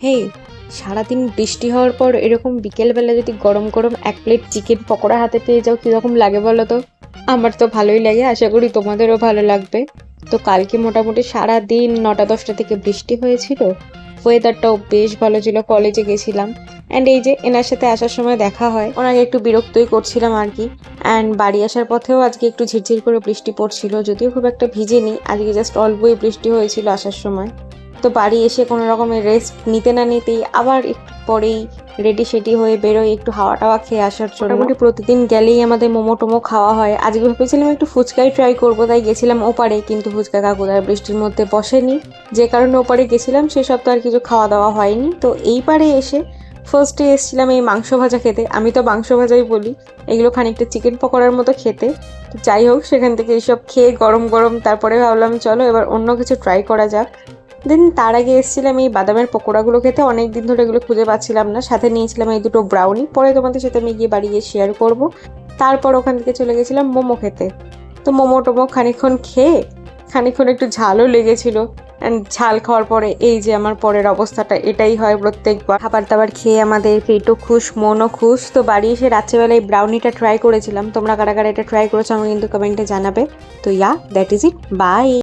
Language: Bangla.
হেই, সারাদিন বৃষ্টি হওয়ার পর এরকম বিকেলবেলা যদি গরম গরম এক প্লেট চিকেন পকোড়া হাতে পেয়ে যাও কীরকম লাগে বলো তো। আমার তো ভালোই লাগে, আশা করি তোমাদেরও ভালো লাগবে। তো কালকে মোটামুটি সারা দিন 9টা 10টা থেকে বৃষ্টি হয়েছিল। ওয়েদারটাও বেশ ভালো ছিল, কলেজে গেছিলাম। অ্যান্ড এই যে এনার সাথে আসার সময় দেখা হয়, ওনাকে একটু বিরক্তই করছিলাম আর কি। অ্যান্ড বাড়ি আসার পথেও আজকে একটু ঝিরঝির করে বৃষ্টি পড়ছিল, যদিও খুব একটা ভিজেনি, আজকে জাস্ট অল্পই বৃষ্টি হয়েছিল আসার সময়। তো বাড়ি এসে কোনো রকমের রেস্ট নিতে না নিতেই আবার একটু পরেই রেডি সেডি হয়ে বেরোই একটু হাওয়া টাওয়া খেয়ে আসার জন্য। মোটামুটি প্রতিদিন গেলেই আমাদের মোমো টোমো খাওয়া হয়। আজকে ভেবেছিলাম একটু ফুচকাই ট্রাই করবো, তাই গেছিলাম ওপারে, কিন্তু ফুচকা কাকু আর বৃষ্টির মধ্যে বসেনি, যে কারণে ওপারে গেছিলাম সেসব তো আর কিছু খাওয়া দাওয়া হয়নি। তো এই পারে এসে ফার্স্টে এসেছিলাম এই মাংস ভাজা খেতে, আমি তো মাংস ভাজাই বলি, এগুলো খানিকটা চিকেন পকোড়ার মতো খেতে। তো যাই হোক, সেখান থেকে এইসব খেয়ে গরম গরম তারপরে ভাবলাম চলো এবার অন্য কিছু ট্রাই করা যাক। দেন তার আগে এসেছিলাম এই বাদামের পকোড়াগুলো খেতে, অনেক দিন ধরে এগুলো খুঁজে পাচ্ছিলাম না। সাথে নিয়েছিলাম এই দুটো ব্রাউনি, পরে তোমাদের সাথে আমি গিয়ে বাড়ি গিয়ে শেয়ার করবো। তারপর ওখান থেকে চলে গেছিলাম মোমো খেতে। তো মোমো টোমো খানিকক্ষণ খেয়ে খানিকক্ষণ একটু ঝালও লেগেছিল। অ্যান্ড ঝাল খাওয়ার পরে এই যে আমার পরের অবস্থাটা, এটাই হয় প্রত্যেকবার। খাবার দাবার খেয়ে আমাদের পেটও খুশ মনও খুশ। তো বাড়ি এসে রাত্রেবেলায় ব্রাউনিটা ট্রাই করেছিলাম। তোমরা কারা কারা এটা ট্রাই করেছো আমাকে কিন্তু কমেন্টে জানাবে। তো দ্যাট ইজ ইট, বাই।